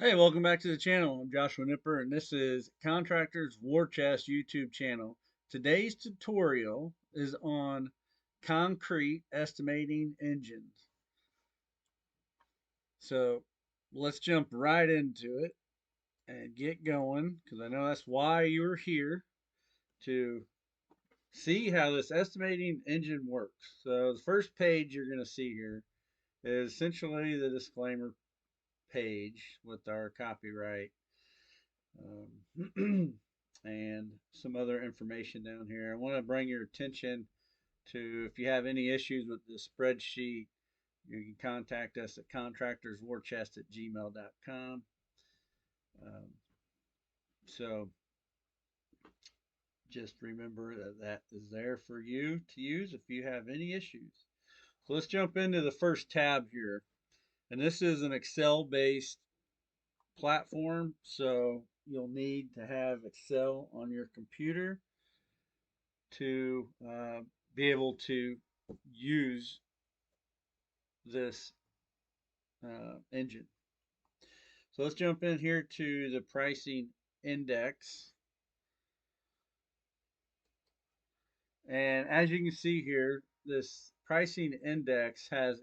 Hey, welcome back to the channel. I'm Joshua Nipper, and this is Contractors War Chest YouTube channel. Today's tutorial is on concrete estimating engines. So let's jump right into it and get going, because I know that's why you're here, to see how this estimating engine works. So the first page you're going to see here is essentially the disclaimer page with our copyright. And some other information down here. I want to bring your attention to, if you have any issues with the spreadsheet, you can contact us at contractorswarchest@gmail.com. Um, so just remember that that is there for you to use if you have any issues. So let's jump into the first tab here. And this is an Excel based platform. So you'll need to have Excel on your computer to be able to use this engine. So let's jump in here to the pricing index. And as you can see here, this pricing index has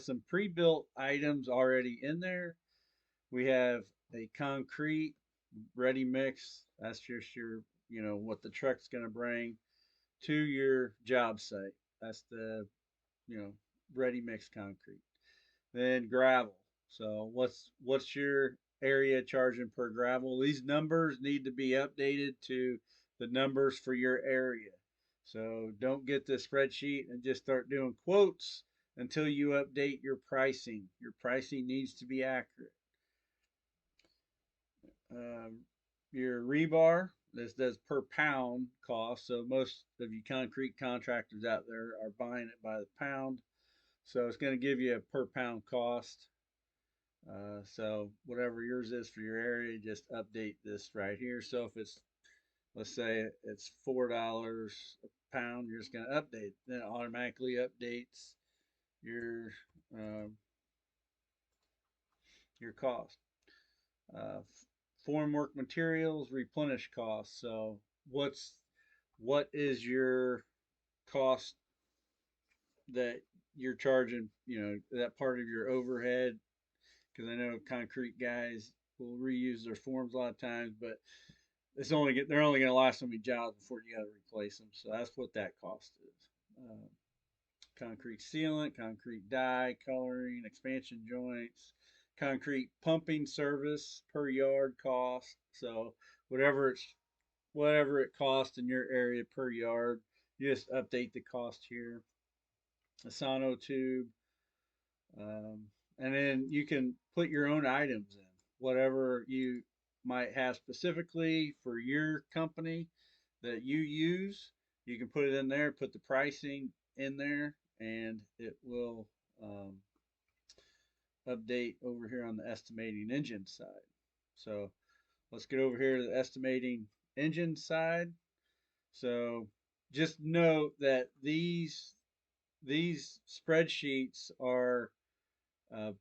some pre-built items already in there. We have a concrete ready mix. That's just your, what the truck's going to bring to your job site. That's the, ready mix concrete. Then gravel. So what's your area charging per gravel? These numbers need to be updated to the numbers for your area. So don't get the spreadsheet and just start doing quotes until you update your pricing. Your pricing needs to be accurate. Um, your rebar, this does per pound cost. So most of you concrete contractors out there are buying it by the pound. So it's going to give you a per pound cost. So whatever yours is for your area, just update this right here. So if it's, let's say it's $4 a pound, you're just going to update it. Then it automatically updates your um, your cost. Uh, Formwork materials replenish costs. So what is your cost that you're charging? That part of your overhead, because I know concrete guys will reuse their forms a lot of times, but they're only going to last so many jobs before you got to replace them. So that's what that cost is. Concrete sealant, concrete dye, coloring, expansion joints, concrete pumping service per yard cost. So whatever it's whatever it costs in your area per yard, you just update the cost here. A sono tube, um, and then you can put your own items in, whatever you might have specifically for your company that you use. You can put it in there, put the pricing in there, and it will update over here on the estimating engine side. So let's get over here to the estimating engine side. So just note that these spreadsheets are uh,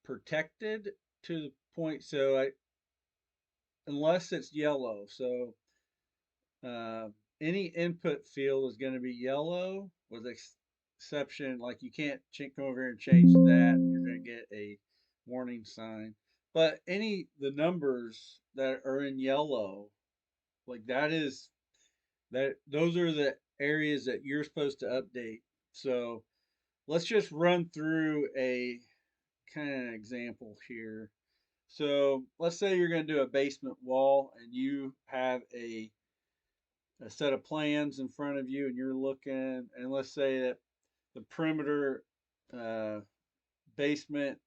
protected to the point. So unless it's yellow, so uh, any input field is going to be yellow, with exception, like you can't come over here and change that. You're going to get a warning sign. But the numbers that are in yellow, like those are the areas that you're supposed to update. So let's just run through a kind of example here. So let's say you're going to do a basement wall and you have a set of plans in front of you and you're looking, and let's say that the perimeter uh, basement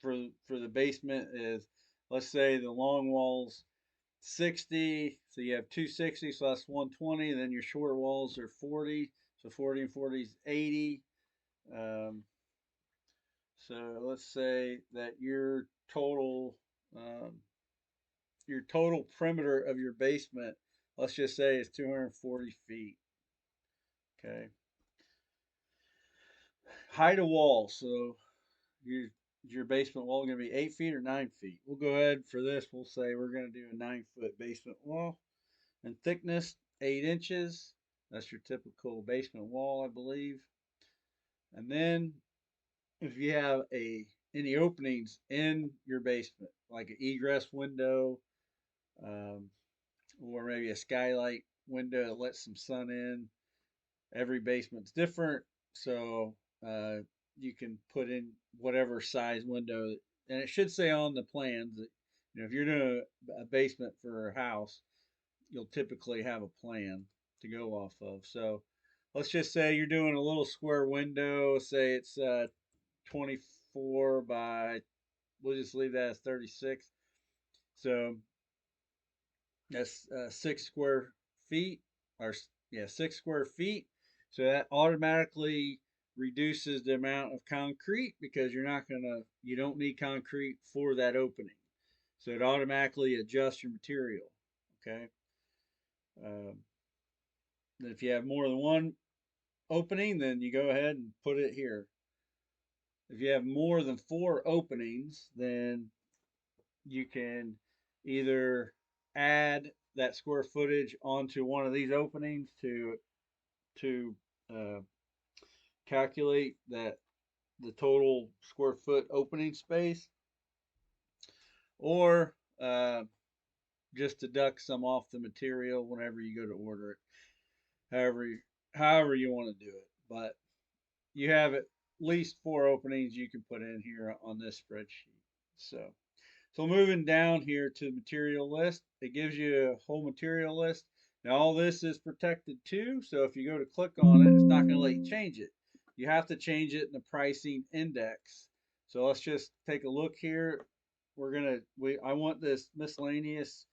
for the basement is, let's say the long walls 60, so you have 260, so that's 120. Then your short walls are 40, so 40 and 40 is 80. Um, so let's say that um, your total perimeter of your basement, let's just say, is 240 feet. Okay. Height of wall. So is your basement wall going to be 8 feet or 9 feet? We'll go ahead for this. We'll say we're going to do a 9 foot basement wall and thickness 8 inches. That's your typical basement wall, I believe. And then if you have any openings in your basement, like an egress window, um, or maybe a skylight window that lets some sun in. Every basement's different, so you can put in whatever size window, and it should say on the plans that if you're doing a basement for a house, you'll typically have a plan to go off of. So let's just say you're doing a little square window. Say it's 24 by, we'll just leave that as 36. So that's 6 square feet, or yeah, 6 square feet. So that automatically reduces the amount of concrete because you don't need concrete for that opening. So it automatically adjusts your material. Okay. Um, then if you have more than one opening, then you go ahead and put it here. If you have more than 4 openings, then you can either add that square footage onto one of these openings to uh, calculate that the total square foot opening space, or just deduct some off the material whenever you go to order it. However, however you want to do it, but you have at least 4 openings you can put in here on this spreadsheet. So moving down here to the material list, it gives you a whole material list. Now all this is protected too, so if you go to click on it, it's not going to let you change it. You have to change it in the pricing index. So let's just take a look here. I want this miscellaneous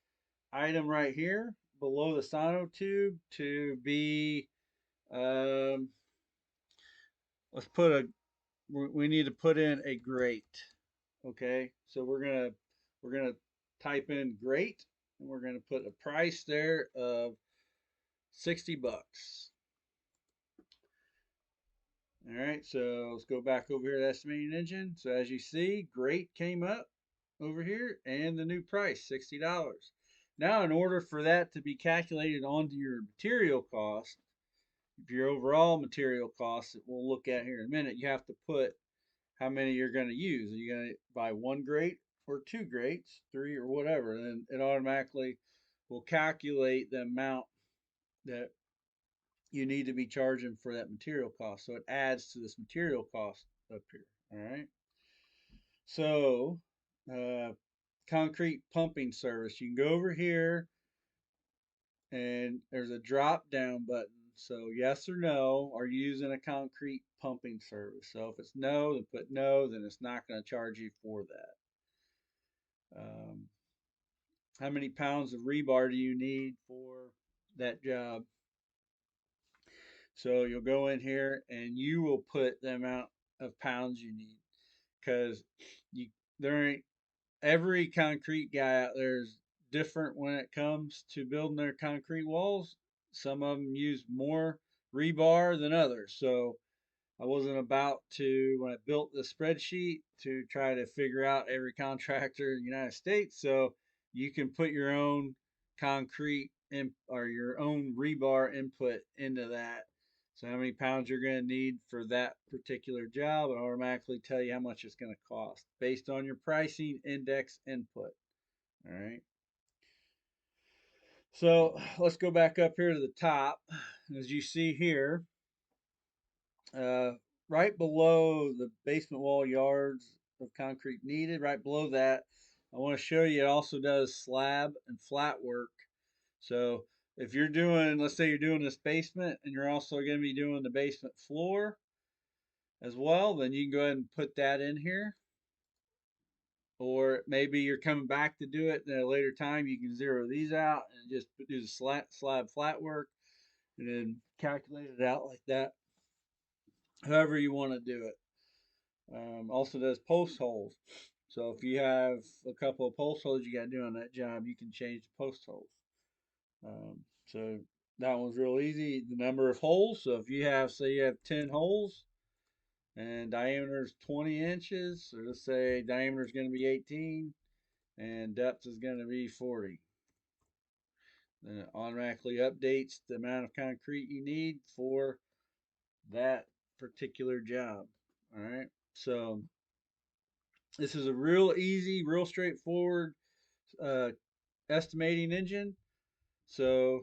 item right here below the sonotube to be, um, let's put we need to put in a grate. Okay, so we're gonna type in grate, and we're gonna put a price there of $60. All right, so let's go back over here to estimating engine. So as you see, grate came up over here, and the new price, $60. Now, in order for that to be calculated onto your material cost, your overall material cost that we'll look at here in a minute, you have to put how many you're going to use. Are you going to buy one grate or 2 grates, 3 or whatever? And it automatically will calculate the amount that you need to be charging for that material cost. So it adds to this material cost up here. All right. So, uh, concrete pumping service. You can go over here and there's a drop down button. So yes or no, are you using a concrete pumping service? So if it's no, then put no, then it's not going to charge you for that. How many pounds of rebar do you need for that job? So you'll go in here and you will put the amount of pounds you need, because you there ain't every concrete guy out there is different when it comes to building their concrete walls. Some of them use more rebar than others. So I wasn't about to, when I built the spreadsheet, to try to figure out every contractor in the United States. So you can put your own concrete or your own rebar input into that. So how many pounds you're going to need for that particular job, and automatically tell you how much it's going to cost based on your pricing index input. All right. So let's go back up here to the top. As you see here, uh, right below the basement wall yards of concrete needed, right below that, I want to show you it also does slab and flat work. So if you're doing, let's say you're doing this basement and you're also going to be doing the basement floor as well, then you can go ahead and put that in here. Or maybe you're coming back to do it at a later time, you can zero these out and just do the slab flat work and then calculate it out like that, however you want to do it. Also does post holes. So if you have a couple of post holes you got to do on that job, you can change the post holes. So that one's real easy. The number of holes. So if you have, say you have 10 holes, and diameter is 20 inches. So let's say diameter is going to be 18 and depth is going to be 40. Then it automatically updates the amount of concrete you need for that particular job. All right. So this is a real easy, real straightforward uh, estimating engine. So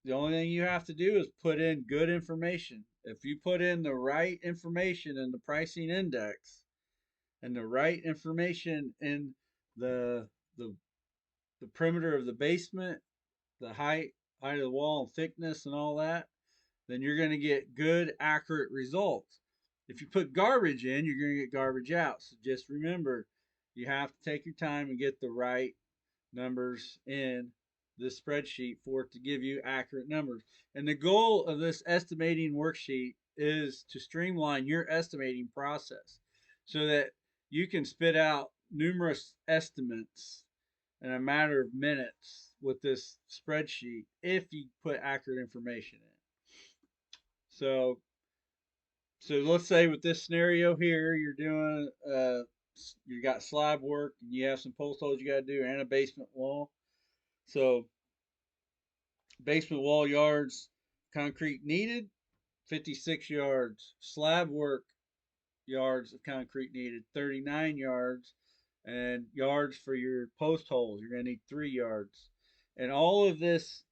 the only thing you have to do is put in good information. If you put in the right information in the pricing index and the right information in the the, the perimeter of the basement, the height of the wall and thickness and all that, then you're going to get good, accurate results. If you put garbage in, you're going to get garbage out. So just remember, you have to take your time and get the right numbers in this spreadsheet for it to give you accurate numbers. And the goal of this estimating worksheet is to streamline your estimating process so that you can spit out numerous estimates in a matter of minutes with this spreadsheet if you put accurate information in. So, so let's say with this scenario here, you're doing you got slab work and you have some post holes you got to do and a basement wall. So basement wall yards, concrete needed, 56 yards. Slab work yards of concrete needed, 39 yards. And yards for your post holes, you're going to need 3 yards. And all of this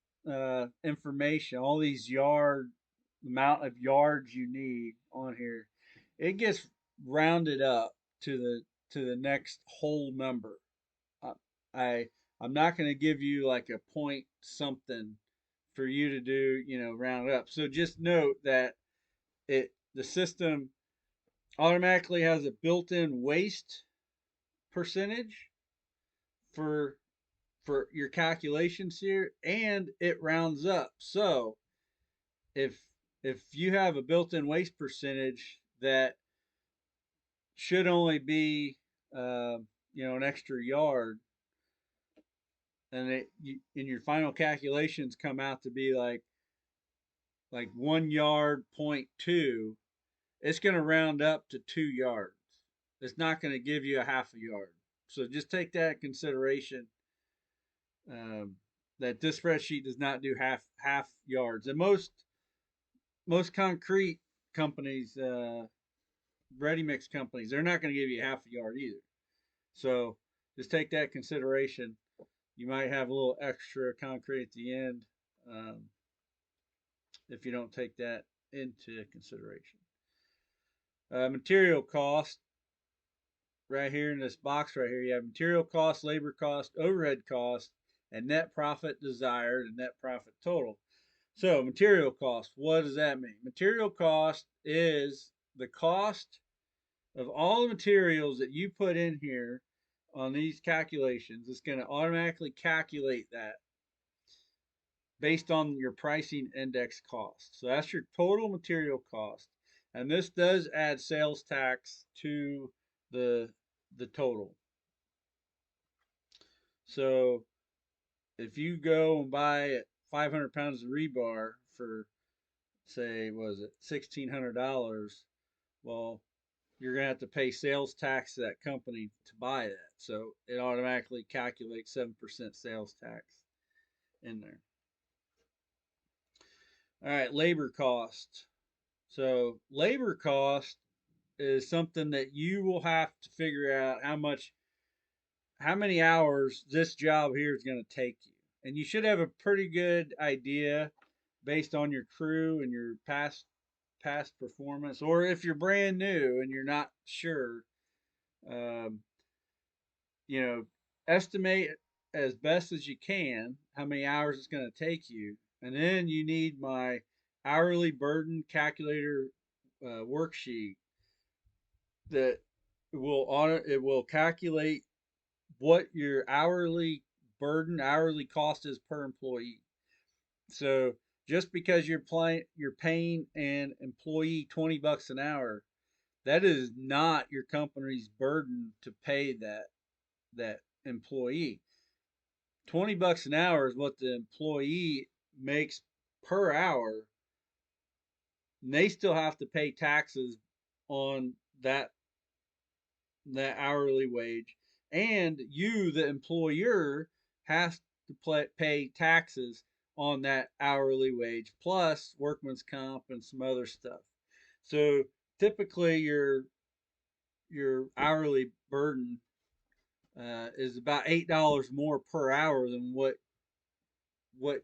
information, all these amount of yards you need on here, it gets rounded up to the next whole number. Uh, I I'm not going to give you like a point something for you to do, round it up. So just note that the system automatically has a built-in waste percentage for your calculations here, and it rounds up. So if you have a built-in waste percentage that should only be an extra yard, and in your final calculations come out to be like 1 yard point two, it's going to round up to 2 yards. It's not going to give you a half a yard. So just take that in consideration. That this spreadsheet does not do half yards, and most concrete companies, ready mix companies, they're not going to give you half a yard either. So just take that consideration. You might have a little extra concrete at the end if you don't take that into consideration. Material cost. Right here in this box right here, you have material cost, labor cost, overhead cost, and net profit desired and net profit total. So material cost, what does that mean? Material cost is the cost of all the materials that you put in here on these calculations. It's going to automatically calculate that based on your pricing index cost. So that's your total material cost. And this does add sales tax to the total. So if you go and buy 500 pounds of rebar for, say, was it $1,600? Well, you're gonna have to pay sales tax to that company to buy that. So it automatically calculates 7% sales tax in there. All right, labor cost. So labor cost is something that you will have to figure out how many hours this job here is going to take you. And you should have a pretty good idea based on your crew and your past performance, or if you're brand new and you're not sure, um, you know, estimate as best as you can how many hours it's going to take you. And then you need my hourly burden calculator worksheet that it will calculate what your hourly hourly cost is per employee. So just because you're paying an employee $20 an hour, that is not your company's burden to pay that employee. $20 an hour is what the employee makes per hour, and they still have to pay taxes on that hourly wage, and you, the employer, has to pay taxes on that hourly wage plus workman's comp and some other stuff. So typically your hourly burden is about $8 more per hour than what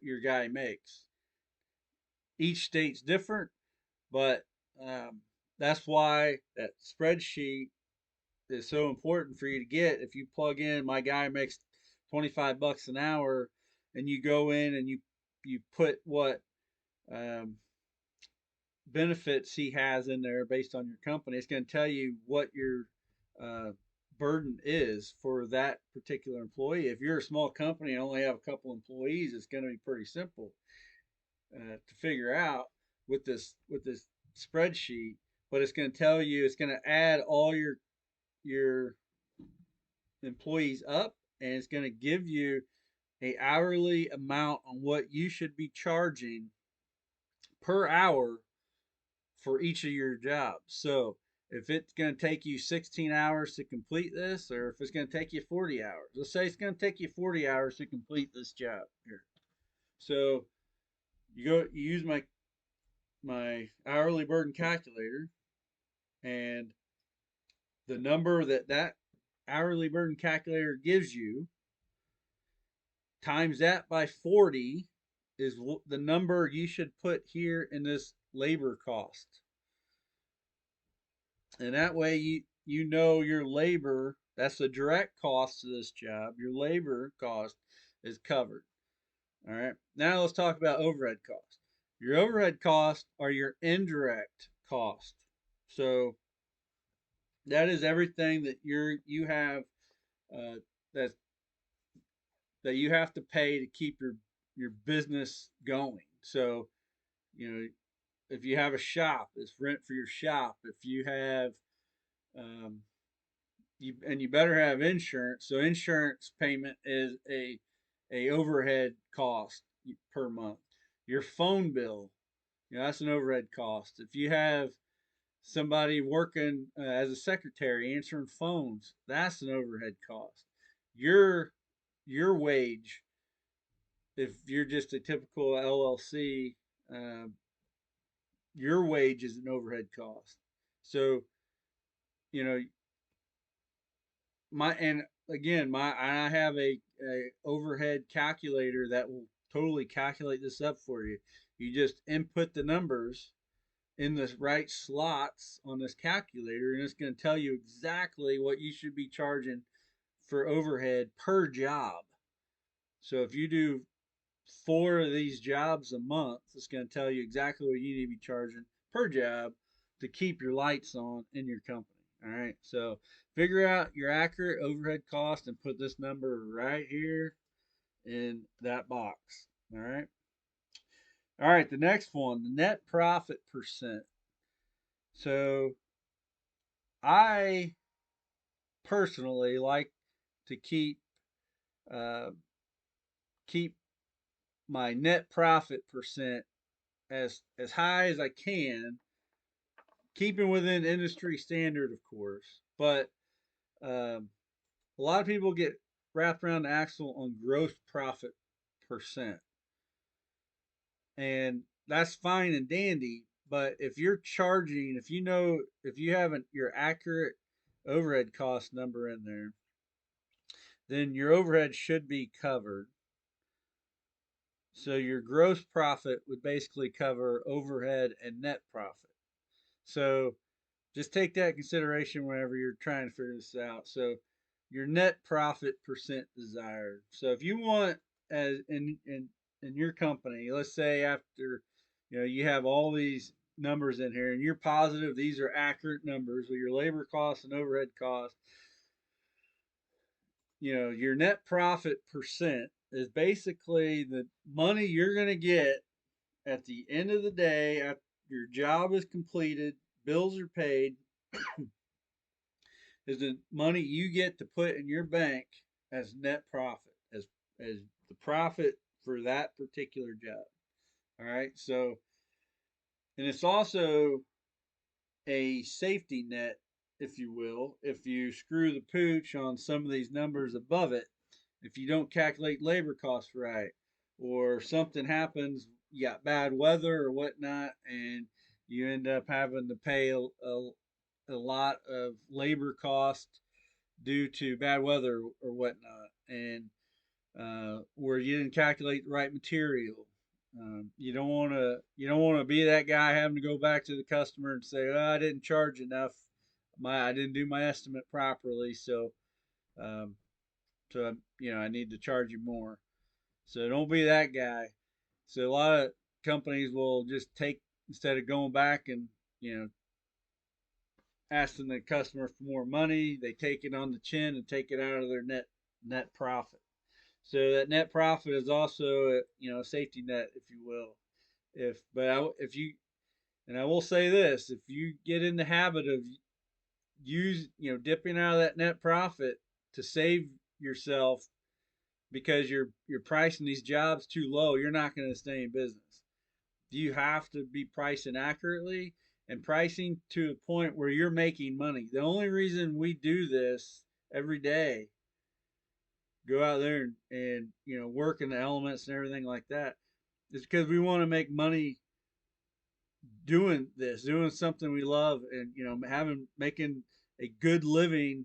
your guy makes. Each state's different, but um, that's why that spreadsheet is so important for you to get. If you plug in, my guy makes $25 an hour, and you go in and you put what um, benefits he has in there based on your company, it's going to tell you what your uh, burden is for that particular employee. If you're a small company and only have a couple employees, it's going to be pretty simple to figure out with this spreadsheet. But it's going to tell you, it's going to add all your employees up, and it's going to give you a hourly amount on what you should be charging per hour for each of your jobs. So if it's going to take you 16 hours to complete this, or if it's going to take you 40 hours, let's say it's going to take you 40 hours to complete this job here. So you use my hourly burden calculator, and the number that hourly burden calculator gives you times that by 40 is the number you should put here in this labor cost. And that way you know your labor, that's the direct cost of this job. Your labor cost is covered. All right. Now let's talk about overhead costs. Your overhead costs are your indirect cost. So that is everything that you have uh, that that you have to pay to keep your business going. So you know, if you have a shop, it's rent for your shop. If you have um, you better have insurance. So insurance payment is a overhead cost per month. Your phone bill, that's an overhead cost. If you have somebody working as a secretary answering phones, that's an overhead cost. Your your wage, if you're just a typical LLC, uh, your wage is an overhead cost. So you know my and again my I have a overhead calculator that will totally calculate this up for you. You just input the numbers in the right slots on this calculator, and it's going to tell you exactly what you should be charging for overhead per job. So if you do 4 of these jobs a month, it's going to tell you exactly what you need to be charging per job to keep your lights on in your company. All right. So figure out your accurate overhead cost and put this number right here in that box. All right. All right. The next one, the net profit percent. So I personally like to uh, keep my net profit percent as high as I can, keeping within industry standard, of course. But um, a lot of people get wrapped around the axle on gross profit percent, and that's fine and dandy. But if you're charging, if you have your accurate overhead cost number in there, then your overhead should be covered. So your gross profit would basically cover overhead and net profit. So just take that in consideration whenever you're trying to figure this out. So your net profit percent desired. So if you want, as in your company, let's say after you have all these numbers in here and you're positive these are accurate numbers with your labor costs and overhead costs, your net profit percent is basically the money you're going to get at the end of the day after your job is completed, bills are paid, is the money you get to put in your bank as net profit, as the profit for that particular job. All right. So, and it's also a safety net, if you will, if you screw the pooch on some of these numbers above it, if you don't calculate labor costs right, or something happens, you got bad weather or whatnot, and you end up having to pay a lot of labor cost due to bad weather or whatnot, and where you didn't calculate the right material. You don't want to be that guy having to go back to the customer and say, "Oh, I didn't charge enough. I didn't do my estimate properly, um, I need to charge you more." So don't be that guy. So a lot of companies will just take, instead of going back and you know asking the customer for more money, they take it on the chin and take it out of their net profit. So that net profit is also a safety net, if you will. If you and I will say this, if you get in the habit of dipping out of that net profit to save yourself because you're pricing these jobs too low, you're not going to stay in business. You have to be pricing accurately and pricing to a point where you're making money. The only reason we do this every day, go out there and work in the elements and everything like that, is because we want to make money doing this, doing something we love, and making a good living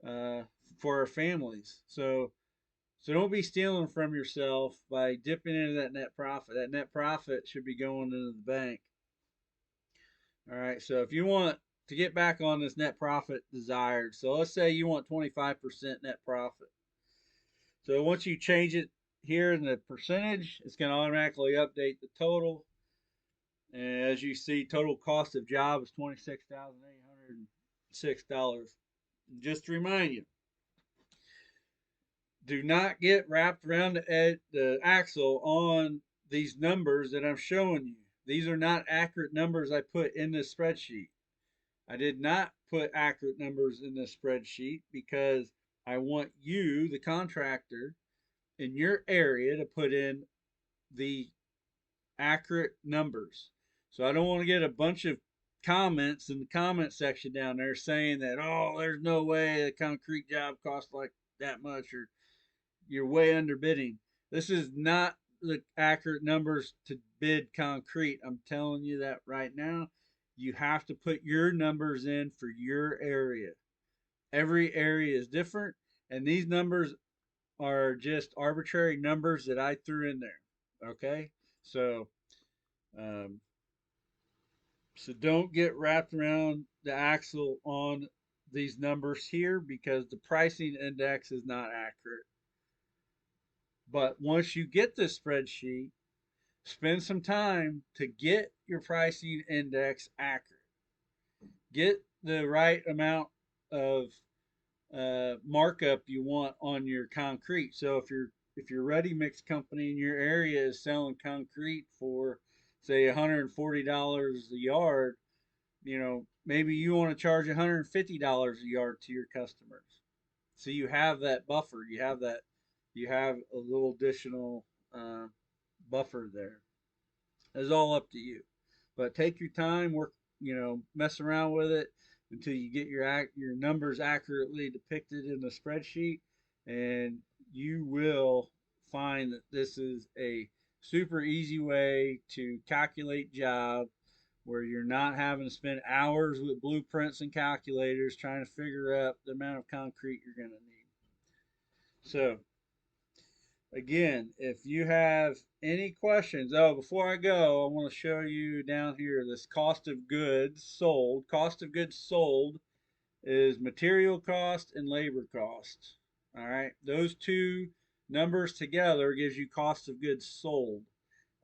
uh, for our families. So don't be stealing from yourself by dipping into that net profit. That net profit should be going into the bank. All right. So if you want to get back on this net profit desired, so let's say you want 25% net profit. So once you change it here in the percentage, it's going to automatically update the total. And as you see, total cost of job is $26,806. Just to remind you, do not get wrapped around the axle on these numbers that I'm showing you. These are not accurate numbers I put in this spreadsheet. I did not put accurate numbers in this spreadsheet because I want you, the contractor, in your area to put in the accurate numbers. So I don't want to get a bunch of comments in the comment section down there saying that, oh, there's no way a concrete job costs like that much, or you're way underbidding. This is not the accurate numbers to bid concrete. I'm telling you that right now. You have to put your numbers in for your area. Every area is different, and these numbers are just arbitrary numbers that I threw in there. Okay, so um, so don't get wrapped around the axle on these numbers here because the pricing index is not accurate. But once you get this spreadsheet, spend some time to get your pricing index accurate. Get the right amount of markup you want on your concrete. So if your ready mix company in your area is selling concrete for say $140 a yard, maybe you want to charge $150 a yard to your customers. So you have that buffer. You have a little additional uh, buffer there. It's all up to you. But take your time, work, mess around with it until you get your numbers accurately depicted in the spreadsheet, and you will find that this is a super easy way to calculate job where you're not having to spend hours with blueprints and calculators trying to figure out the amount of concrete you're going to need. So again, if you have any questions, before I go, I want to show you down here this cost of goods sold. Cost of goods sold is material cost and labor cost. All right, those two numbers together gives you cost of goods sold.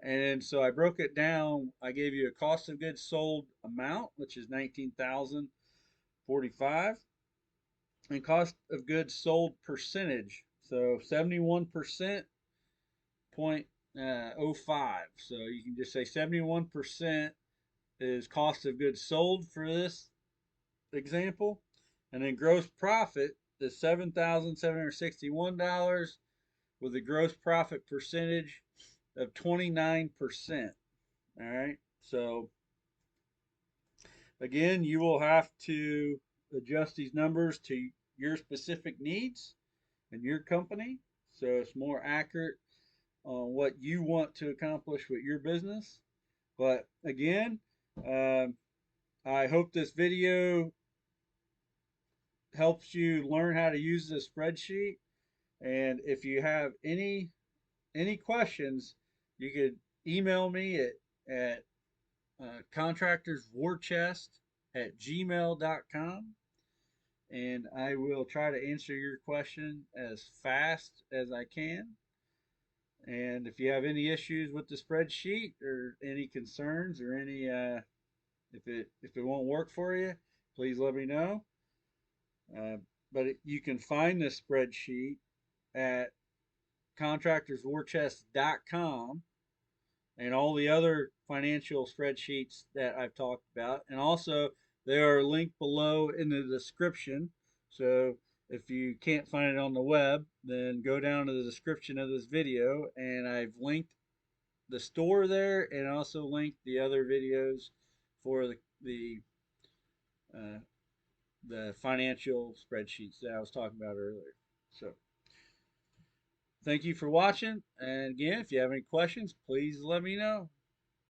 And so I broke it down. I gave you a cost of goods sold amount, which is 19,045, and cost of goods sold percentage. So 71% 0.05. So you can just say 71% is cost of goods sold for this example. And then gross profit is $7,761 with a gross profit percentage of 29%. All right. So Again, you will have to adjust these numbers to your specific needs and your company, so it's more accurate on what you want to accomplish with your business. But again, um, I hope this video helps you learn how to use this spreadsheet. And if you have any questions, you could email me at contractorswarchest@gmail.com, and I will try to answer your question as fast as I can. And if you have any issues with the spreadsheet or any concerns or any if it won't work for you, please let me know. You can find this spreadsheet at contractorswarchest.com and all the other financial spreadsheets that I've talked about. And also, they are linked below in the description. So if you can't find it on the web, then go down to the description of this video, and I've linked the store there and also linked the other videos for uh, the financial spreadsheets that I was talking about earlier. So thank you for watching. And again, if you have any questions, please let me know.